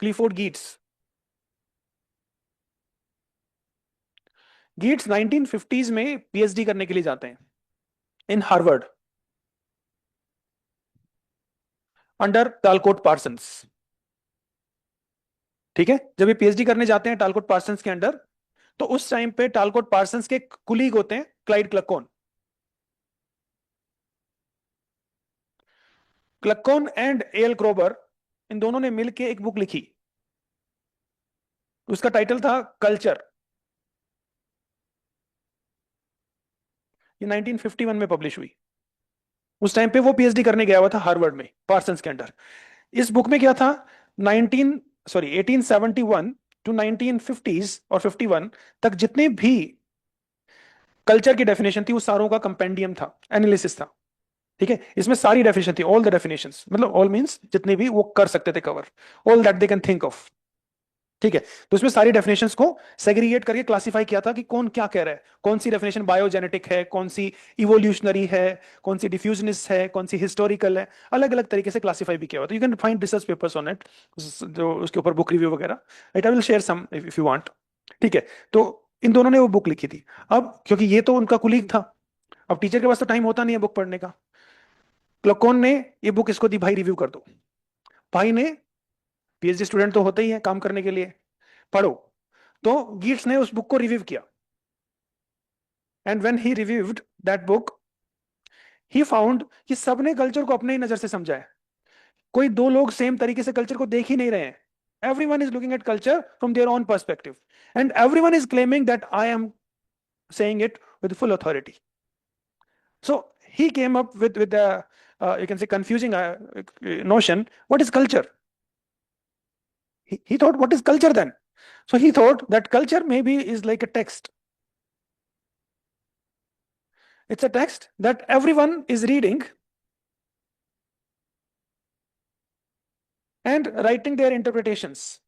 Clifford गीट्स। गीट्स 1950s में PhD करने के लिए जाते हैं इन हार्वर्ड अंडर टालकोट पार्सन्स। ठीक है, जब ये पीएचडी करने जाते हैं टालकोट पार्सन्स के अंडर, तो उस टाइम पे टालकोट पार्सन्स के कुलीग होते हैं क्लाइड क्लक्कोन। क्लक्कोन एंड एल क्रोबर, इन दोनों ने मिलकर एक बुक लिखी, उसका टाइटल था कल्चर। ये 1951 में पब्लिश हुई। उस टाइम पे वो पीएचडी करने गया हुआ था हार्वर्ड में पार्सन्स के अंडर। इस बुक में क्या था, 1871 टू 1950s और 51 तक जितने भी कल्चर की डेफिनेशन थी, उस सारों का कंपेंडियम था, एनालिसिस था। ठीक है, इसमें सारी डेफिनेशन थी, ऑल द डेफिनेशंस, मतलब ऑल मींस जितने भी वो कर सकते थे cover, all that they can think of. ठीक है, तो इसमें सारी डेफिनेशंस को सेग्रीगेट करके क्लासिफाई किया था कि कौन क्या कह रहा है, कौन सी डेफिनेशन बायोजेनेटिक है, कौन सी इवोल्यूशनरी है, कौन सी डिफ्यूजनिस्ट है, कौन सी हिस्टोरिकल है। अलग अलग तरीके से क्लासिफाई भी किया हुआ, तो you can find research papers on it, जो उसके ऊपर बुक रिव्यू वगैरह, it I will share some if you want. ठीक है, तो इन दोनों ने वो बुक लिखी थी। अब क्योंकि ये तो उनका कुलीग था, अब टीचर के पास तो टाइम होता नहीं है बुक पढ़ने का, क्लकोन ने ये बुक इसको दी, भाई रिव्यू कर दो। भाई ने, पीएचडी स्टूडेंट तो होते ही है काम करने के लिए, पढ़ो। तो गीट्स ने उस बुक को रिव्यू किया, and when he reviewed that book, he found कि सबने कल्चर को अपने ही नजर से समझा है। कोई दो लोग सेम तरीके से कल्चर को देख ही नहीं रहे हैं। Everyone is looking at culture from their own perspective, and everyone is claiming that I am saying it with full authority. So he came up with the you can say confusing notion. What is culture? He thought, what is culture then? So he thought that culture maybe is like a text. It's a text that everyone is reading and writing their interpretations.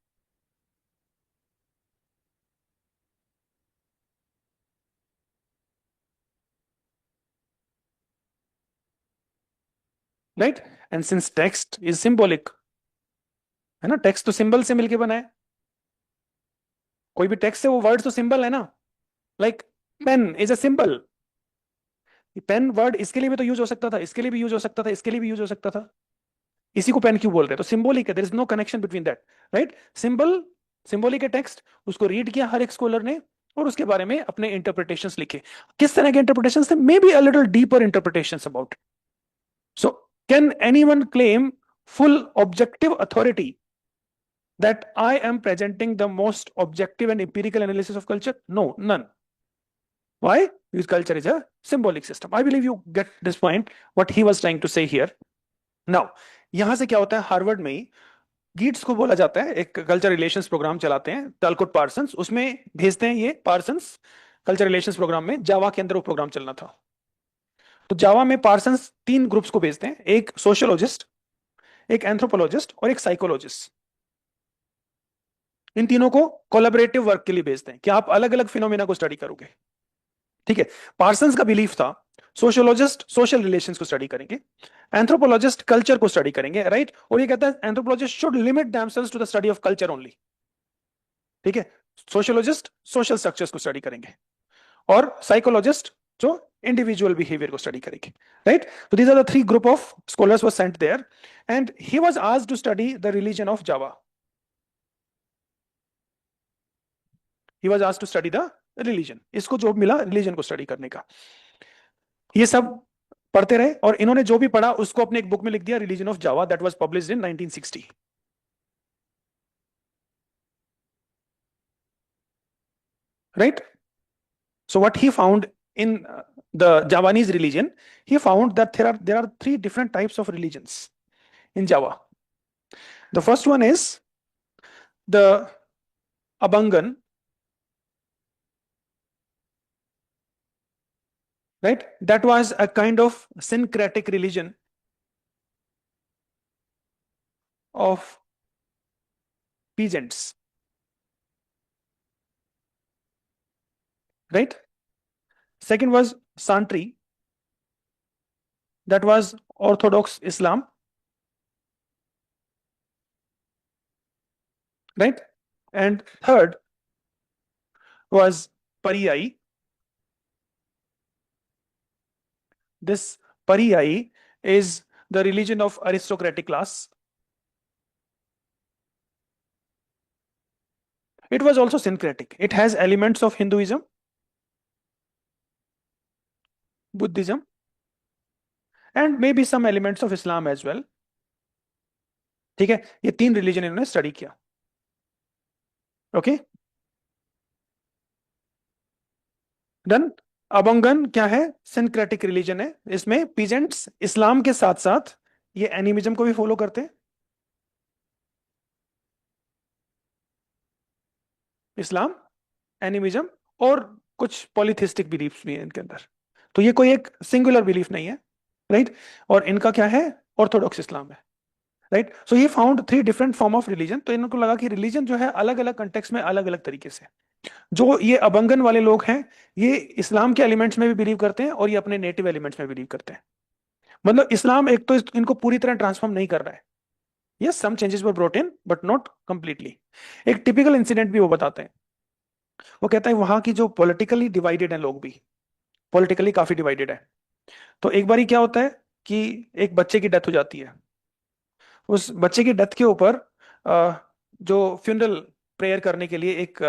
Right? And since text is symbolic, है ना, text तो symbol से मिलके बना है, कोई भी text है वो वर्ड तो सिंबल है ना, like pen is a symbol. Pen word इसके लिए भी तो यूज हो सकता था, इसके लिए भी यूज हो सकता था, इसके लिए भी यूज हो सकता था, इसी को पेन क्यों बोल रहे हैं? तो सिंबॉलिक है, there is no connection between that, right? Symbol, symbolic है टेक्स्ट, उसको रीड किया हर एक स्कॉलर ने, और उसके बारे में अपने इंटरप्रिटेशंस लिखे। किस तरह के इंटरप्रिटेशंस थे? May be a little deeper interpretations about. So can anyone claim full objective authority that I am presenting the most objective and empirical analysis of culture? No, none. Why? Because culture is a symbolic system. I believe you get this point, what he was trying to say here. Now, यहां से क्या होता है, Harvard में ही गीट्स को बोला जाता है, एक कल्चर रिलेशंस प्रोग्राम चलाते हैं टालकोट पार्सन्स, उसमें भेजते हैं ये पार्सन्स कल्चर रिलेशंस प्रोग्राम में। जावा के अंदर वो प्रोग्राम चलना था, तो जावा में पार्सन्स तीन ग्रुप्स को भेजते हैं, एक सोशियोलॉजिस्ट, एक एंथ्रोपोलॉजिस्ट और एक साइकोलॉजिस्ट। इन तीनों को कोलैबोरेटिव वर्क के लिए भेजते हैं कि आप अलग अलग फिनोमेना को स्टडी करोगे। ठीक है, पार्सन्स का बिलीफ था सोशियोलॉजिस्ट सोशल रिलेशंस को स्टडी करेंगे, एंथ्रोपोलॉजिस्ट कल्चर को स्टडी करेंगे, राइट? और ये कहता है anthropologist should limit themselves to the study of culture only. ठीक है, सोशियोलॉजिस्ट सोशल स्ट्रक्चर्स को स्टडी करेंगे, और साइकोलॉजिस्ट जो इंडिविजुअल बिहेवियर को स्टडी करेंगे, राइट? तो these are the three group of scholars were sent there, and he was asked to study the religion of Java. He was asked to study the religion, इसको job मिला religion को study करने का। ये सब पढ़ते रहे, और इन्होंने जो भी पढ़ा उसको अपने एक बुक में लिख दिया, religion of Java, that was published in 1960। Right? So what he found in the Javanese religion, he found that there are three different types of religions in Java. The first one is the Abangan, right? That was a kind of syncretic religion of peasants, right? Second was Santri, that was Orthodox Islam. right? And third was Pariyai. This Pariyai is the religion of aristocratic class. It was also syncretic. It has elements of Hinduism, Buddhism, and maybe some elements of Islam as well. ठीक है, ये तीन religion इन्होंने study किया. Okay, done. अबंगन क्या है? Syncretic religion है. इसमें पीजेंट्स इस्लाम के साथ साथ ये एनिमिज्म को भी फॉलो करते हैं. इस्लाम, एनिमिज्म और कुछ पॉलिथिस्टिक बिलीफ्स भी हैं इनके अंदर. तो ये कोई एक सिंगुलर बिलीफ नहीं है, राइट? और इनका क्या है? ऑर्थोडॉक्स इस्लाम है, राइट? सो ये found three different form of religion. तो इनको लगा कि रिलीजन जो है अलग अलग कंटेक्स्ट में अलग अलग तरीके से. जो ये अबंगन वाले लोग हैं, ये इस्लाम के एलिमेंट्स में भी बिलीव करते हैं और ये अपने नेटिव एलिमेंट्स में बिलीव करते हैं. मतलब इस्लाम एक तो इनको पूरी तरह ट्रांसफॉर्म नहीं कर रहा है. Yes, some changes were brought in but not completely. एक टिपिकल इंसिडेंट भी वो बताते हैं. वो कहता है वहां की जो पॉलिटिकली डिवाइडेड है, लोग भी पॉलिटिकली काफी डिवाइडेड है. तो एक बारी क्या होता है कि एक बच्चे की डेथ हो जाती है. उस बच्चे की डेथ के ऊपर जो फ्यूनरल प्रेयर करने के लिए एक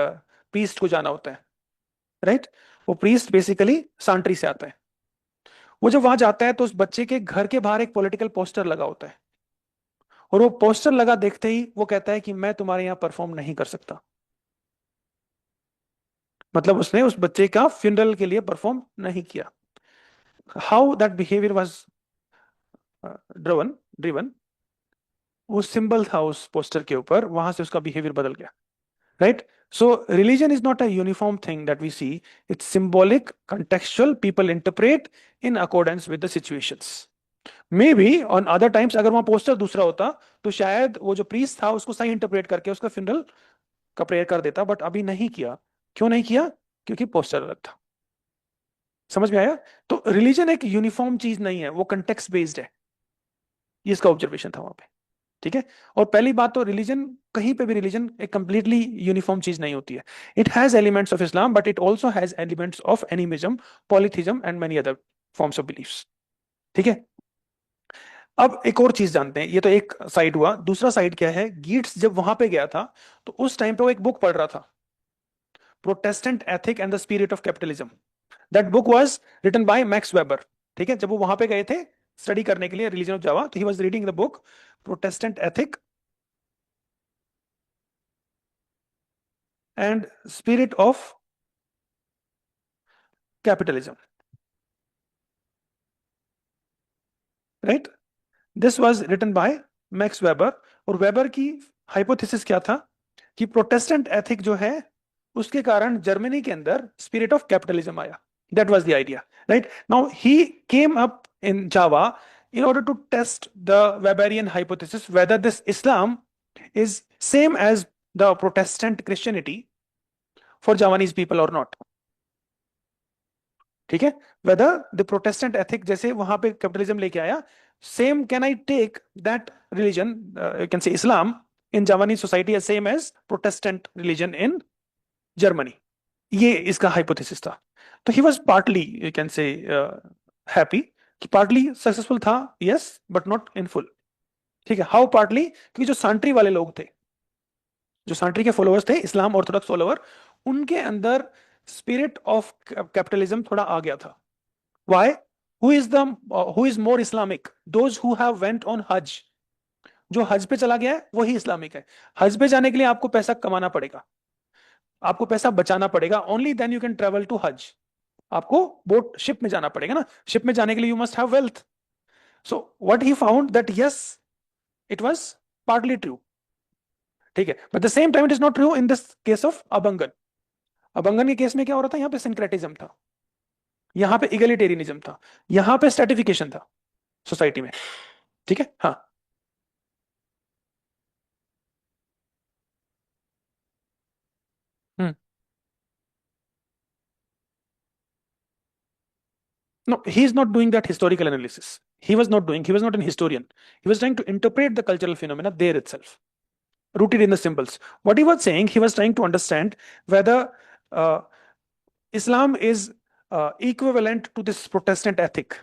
प्रीस्ट को जाना होता है, राइट? वो प्रीस्ट बेसिकली सांट्री से आता है. वो जब वहां जाता है तो उस बच्चे के घर के बाहर एक पॉलिटिकल पोस्टर लगा होता है. और वो पोस्टर लगा देखते ही वो कहता है कि मैं तुम्हारे यहाँ परफॉर्म नहीं कर सकता. मतलब उसने उस बच्चे का फ्यूनरल के लिए परफॉर्म नहीं किया. How that behaviour was driven driven वो सिंबल था उस पोस्टर के ऊपर, वहां से उसका बिहेवियर बदल गया, right? So religion is not a uniform thing that we see. It's symbolic, contextual, people interpret in accordance with the situations. Maybe on other times अगर वहां पोस्टर दूसरा होता तो शायद वो जो प्रीस्ट था उसको सही इंटरप्रेट करके उसका फ्यूनरल का प्रेयर कर देता, बट अभी नहीं किया. क्यों नहीं किया? क्योंकि पोस्टर अलग था. समझ में आया? तो रिलीजन एक यूनिफॉर्म चीज नहीं है, वो कंटेक्स्ट बेस्ड है. ये इसका ऑब्जर्वेशन था वहां पे. ठीक है. और पहली बात तो रिलीजन, कहीं पे भी रिलीजन एक कंप्लीटली यूनिफॉर्म चीज नहीं होती है. It has elements of Islam but it also has elements of animism, polytheism and many other forms of beliefs. ठीक है. अब एक और चीज जानते हैं. ये तो एक साइड हुआ. दूसरा साइड क्या है? गीट्स जब वहां पे गया था तो उस टाइम पे वो एक बुक पढ़ रहा था, Protestant ethic and the spirit of capitalism. That book was written by Max Weber. ठीक है. जब वो वहां पे गए थे स्टडी करने के लिए रिलीजन ऑफ जावा, तो he was reading the book Protestant ethic and spirit of capitalism, right? This was written by Max Weber. और वेबर की हाइपोथेसिस क्या था कि प्रोटेस्टेंट एथिक जो है उसके कारण जर्मनी के अंदर स्पिरिट ऑफ कैपिटलिज्म आया. That was the idea, right? Now he came up in Java in order to test the Weberian hypothesis whether this Islam is same as the Protestant Christianity for Javanese people or not. ठीक है. whether the Protestant ethic जैसे वहां पे capitalism लेके आया, same can I take that religion, you can say Islam in Javanese society as same as Protestant religion in Germany. ये इसका hypothesis था. तो he was partly you can say happy कि पार्टली सक्सेसफुल था, yes, but not in full. ठीक है. How partly? क्योंकि जो सांट्री वाले लोग थे, जो सांट्री के फॉलोअर्स थे, इस्लाम ऑर्थोडॉक्स फॉलोअर, उनके अंदर स्पिरिट ऑफ कैपिटलिज्म थोड़ा आ गया था. Why? Who is more Islamic? Those who have went on हज. जो हज पे चला गया है वही इस्लामिक है. हज पे जाने के लिए आपको पैसा कमाना पड़ेगा, आपको पैसा बचाना पड़ेगा. Only then you can travel to हज. आपको बोट शिप में जाना पड़ेगा ना. शिप में जाने के लिए you must have wealth. So what he found that yes, it was partly true. ठीक है. But the same time it is not true in this case of abangan. Abangan के केस में क्या हो रहा था? यहाँ पे सिंक्रेटिज्म था, यहाँ पे इगलिटेरियनिज्म था, यहाँ पे स्ट्रेटिफिकेशन था सोसाइटी में. ठीक है. हाँ. हम्म. No, he is not doing that historical analysis. He was not an historian. He was trying to interpret the cultural phenomena there itself. rooted in the symbols. What he was saying, he was trying to understand whether Islam is equivalent to this Protestant ethic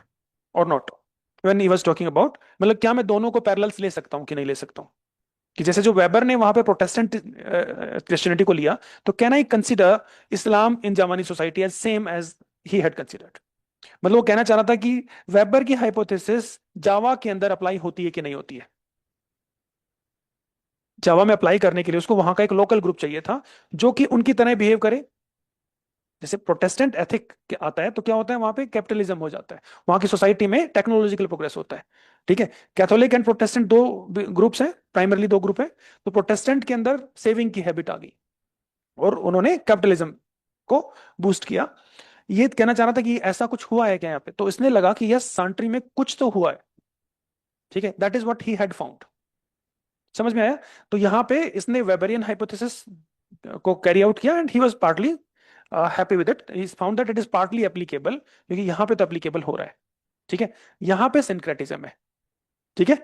or not. When he was talking about, मतलब क्या मैं दोनों को parallels ले सकता हूं कि नहीं ले सकता हूं, कि जैसे जो वेबर ने वहां पे प्रोटेस्टेंट क्रिश्चियनिटी को लिया, तो can I consider Islam in Javanese society as same as he had considered. मतलब वो कहना चाह रहा था कि वेबर की हाइपोथेसिस जावा के अंदर अप्लाई होती है कि नहीं होती है। जावा में अप्लाई करने के लिए उसको वहां का एक लोकल ग्रुप चाहिए था जो कि उनकी तरह बिहेव करे। जैसे प्रोटेस्टेंट एथिक आता है तो क्या होता है, वहां पे कैपिटलिज्म हो जाता है, वहां की सोसाइटी में टेक्नोलॉजिकल प्रोग्रेस होता है। ठीक है, कैथोलिक एंड प्रोटेस्टेंट दो ग्रुप्स हैं, प्राइमरली दो ग्रुप है। तो प्रोटेस्टेंट के अंदर सेविंग की हैबिट आ गई और उन्होंने कैपिटलिज्म को बूस्ट किया। ये कहना चाह रहा था कि ऐसा कुछ हुआ है क्या यहाँ पे, तो इसने लगा कि यस सांट्री में कुछ तो हुआ है। ठीक है, that is what he had found. समझ में आया? तो यहाँ पे इसने वेबरियन हाइपोथेसिस को कैरी आउट किया and he was partly happy with it. He found that it is partly applicable, क्योंकि यहाँ पे तो एप्लीकेबल हो रहा है। ठीक है, यहाँ पे सिंक्रेटिज्म है। ठीक है,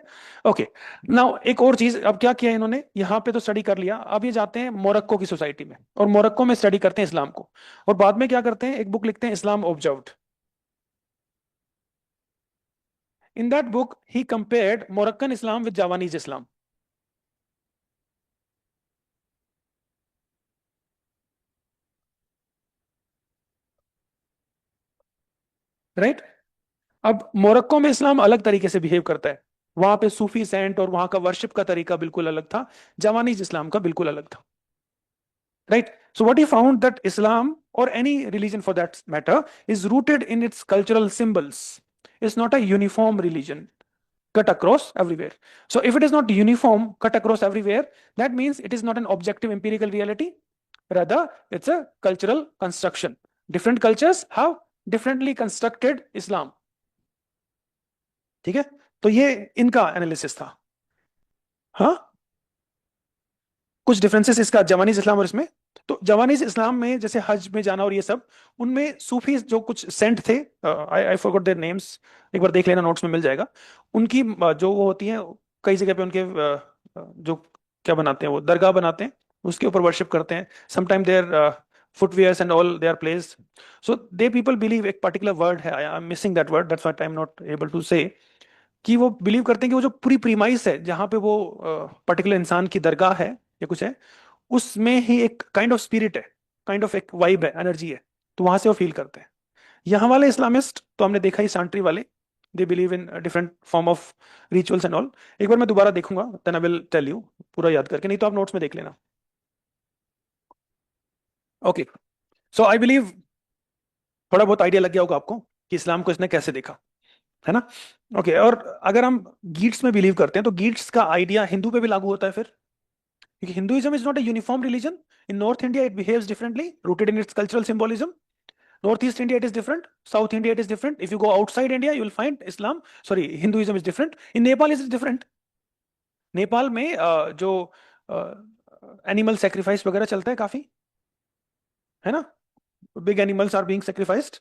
ओके। नाउ एक और चीज, अब क्या किया इन्होंने, यहाँ पे तो स्टडी कर लिया, अब ये जाते हैं मोरक्को की सोसाइटी में और मोरक्को में स्टडी करते हैं इस्लाम को, और बाद में क्या करते हैं, एक बुक लिखते हैं Islam observed. In that book he compared Moroccan Islam with Javanese Islam. Right, अब मोरक्को में इस्लाम अलग तरीके से बिहेव करता है, वहां पे सूफी सेंट और वहां का वर्शिप का तरीका बिल्कुल अलग था, जावानीज इस्लाम का बिल्कुल अलग था। Right, so what he found that Islam or any religion for that matter is rooted in its cultural symbols. It's not a uniform religion cut across everywhere. So if it is not uniform cut across everywhere, that means it is not an objective empirical reality, rather it's a cultural construction. Different cultures have differently constructed Islam. ठीक है, तो ये इनका analysis था। हाँ, कुछ differences इसका जवानीज इस्लाम और इसमें। तो जवानीज इस्लाम में जैसे हज में जाना और ये सब, उनमें सूफी जो कुछ सेंट थे, आई आई फॉरगॉट देयर नेम्स, एक बार देख लेना, नोट्स में मिल जाएगा। उनकी जो वो होती है, कई जगह पे उनके जो क्या बनाते हैं, वो दरगाह बनाते हैं, उसके ऊपर वर्शिप करते हैं। Sometime their footwears and all they are placed, so they people believe, एक पर्टिकुलर वर्ड है, I am missing that word, that's why I am not able to say, कि वो बिलीव करते हैं कि वो जो पूरी प्रीमाइस है जहां पे वो पर्टिकुलर इंसान की दरगाह है या कुछ है, उसमें ही एक काइंड ऑफ स्पिरिट है, काइंड ऑफ एक वाइब है, एनर्जी है, तो वहां से वो फील करते हैं। यहाँ वाले इस्लामिस्ट तो हमने देखा ही, सांट्री वाले, they believe in different form of rituals and all. एक बार मैं दोबारा देखूंगा, then I will tell you पूरा याद करके, नहीं तो आप नोट्स में देख लेना। ओके, सो आई बिलीव थोड़ा बहुत आइडिया लग गया होगा आपको कि इस्लाम को इसने कैसे देखा, है ना? ओके, और अगर हम गीट्स में बिलीव करते हैं तो गीट्स का आइडिया हिंदू पे भी लागू होता है फिर, क्योंकि Hinduism is not a uniform religion. In north India it behaves differently, rooted in its cultural symbolism. Northeast India it is different, South India it is different. If you go outside India you will find Islam, sorry, Hinduism is different. In Nepal is different. Nepal में जो animal sacrifice वगैरह चलता है काफी, है ना, big animals are being sacrificed.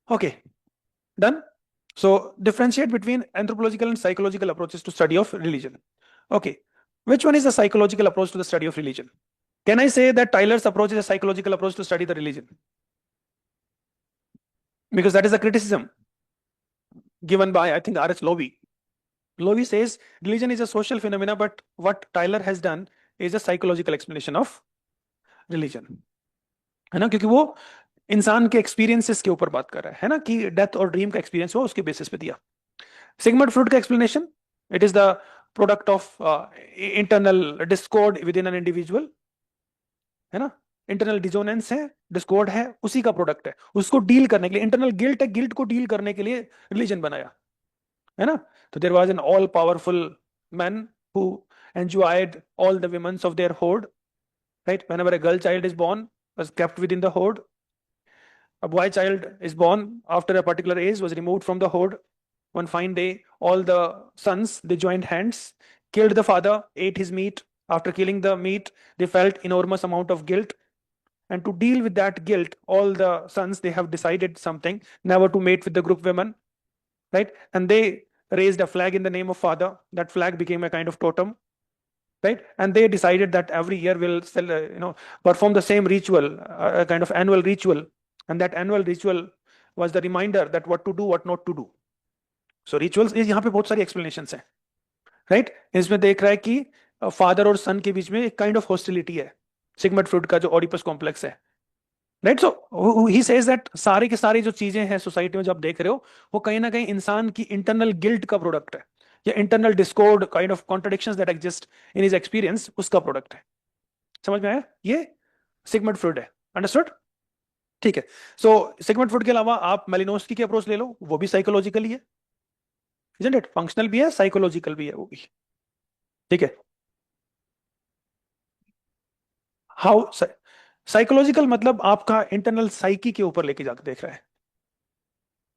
Okay, done. So differentiate between anthropological and psychological approaches to study of religion. Okay, which one is the psychological approach to the study of religion? Can I say that Tyler's approach is a psychological approach to study the religion? Because that is a criticism given by, I think, R.H. Lowy. Lowy says religion is a social phenomena, but what Tyler has done is a psychological explanation of religion. है ना, क्योंकि वो इंसान के experiences के ऊपर बात कर रहा है ना, कि डेथ और ड्रीम का एक्सपीरियंस हुआ, उसके बेसिस पे दिया। सिगमंड फ्रूड का explanation, it is the product of internal Discord with in an individual, है ना, इंटरनल डिजोनेंस है, डिस्कॉर्ड है, उसी का प्रोडक्ट है। उसको डील करने के लिए, इंटरनल गिल्ट है, गिल्ट को डील करने के लिए रिलीजन बनाया, है ना। तो there was an all powerful man who enjoyed all the womens of their hood, right, whenever a girl child is born was kept within the horde. A boy child is born after a particular age, was removed from the horde. One fine day, all the sons, they joined hands, killed the father, ate his meat. After killing the meat, they felt enormous amount of guilt. And to deal with that guilt, all the sons, they have decided something, never to mate with the group women, right? And they raised a flag in the name of father. That flag became a kind of totem, right? And they decided that every year we'll perform the same ritual, a kind of annual ritual, and that annual ritual was the reminder that what to do, what not to do. So rituals is यहाँ पे बहुत सारी explanations हैं, right? इसमें देख रहा है कि फादर और सन के बीच में एक काइंड ऑफ हॉस्टिलिटी है, सिगमंड फ्रॉइड का जो ऑडिपस कॉम्प्लेक्स है, right? So he says that सारे के सारी जो चीजें हैं सोसाइटी में जो आप देख रहे हो, वो कहीं ना कहीं इंसान की इंटरनल गिल्ट का प्रोडक्ट है, या internal Discord, kind of contradictions that exist in his experience, उसका प्रोडक्ट है। समझ में आया? ये सिगमंड फ्रॉइड है। अंडरस्टूड? ठीक है। सो सिगमंड फ्रॉइड के अलावा आप मेलिनोस्की की अप्रोच ले लो, वो भी साइकोलॉजिकली है, इजंट इट? फंक्शनल भी है, साइकोलॉजिकल भी है वो भी। ठीक है। हाउ? साइकोलॉजिकल मतलब आपका इंटरनल साइकी के ऊपर लेके जाकर देख रहा है।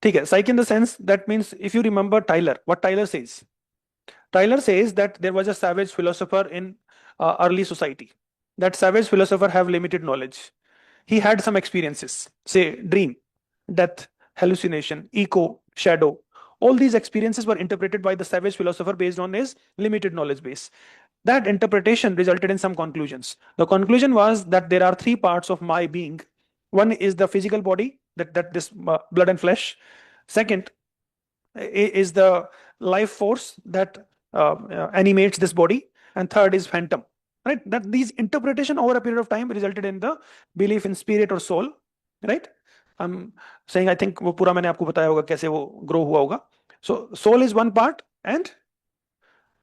ठीक है। Psyche in the sense that means if you remember Tylor, what Tylor says, Tylor says that there was a savage philosopher in early society. That savage philosopher have limited knowledge. He had some experiences, say dream, death, hallucination, echo, shadow. All these experiences were interpreted by the savage philosopher based on his limited knowledge base. That interpretation resulted in some conclusions. The conclusion was that there are three parts of my being. One is the physical body, that this blood and flesh. Second is the life force that animates this body, and third is phantom, right? That these interpretation over a period of time resulted in the belief in spirit or soul, right? I'm saying, I think वो पूरा मैंने आपको बताया होगा कैसे वो grow हुआ होगा. So soul is one part and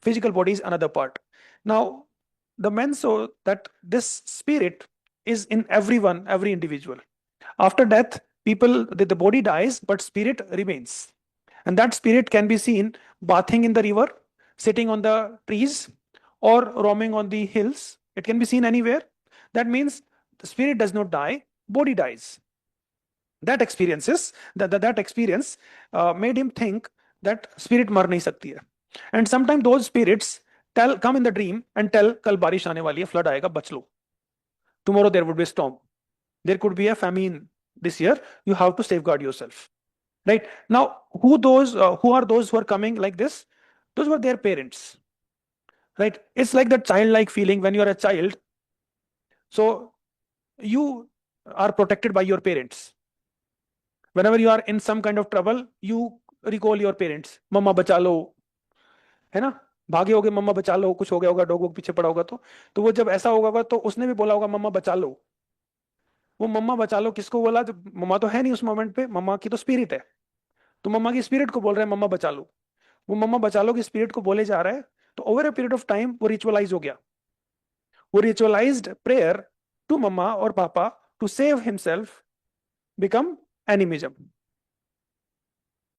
physical body is another part. Now the men saw that this spirit is in everyone, every individual. After death, the body dies but spirit remains, and that spirit can be seen bathing in the river, sitting on the trees, or roaming on the hills. It can be seen anywhere. That means the spirit does not die, body dies. That experience made him think that spirit मर नहीं सकती है. And sometimes those spirits come in the dream and tell, कल बारिश आने वाली है, flood आएगा, बच लो. Tomorrow there would be a storm. There could be a famine this year. You have to safeguard yourself. Right? Now, who are those who are coming like this? Those were their parents. Right? It's like that childlike feeling when you are a child. So you are protected by your parents. Whenever you are in some kind of trouble, you recall your parents. मम्मा बचा लो, है ना? भागे होगे, मम्मा बचा लो, कुछ हो गया होगा, डॉग वोग पीछे पड़ा होगा, तो वो जब ऐसा होगा तो उसने भी बोला होगा मम्मा बचा लो. वो मम्मा बचा लो किसको बोला? तो मम्मा तो है नहीं उस मोमेंट पे, मम्मा की तो स्पिरिट है, तो मम्मा की स्पिरिट को बोल रहे हैं मम्मा बचा लो. वो मम्मा बचा लो की स्पिरिट को बोले जा रहा है. तो over a period of time वो रिचुअलाइज हो गया. वो रिचुअलाइज्ड प्रेयर टू मम्मा और पापा to save himself become animism.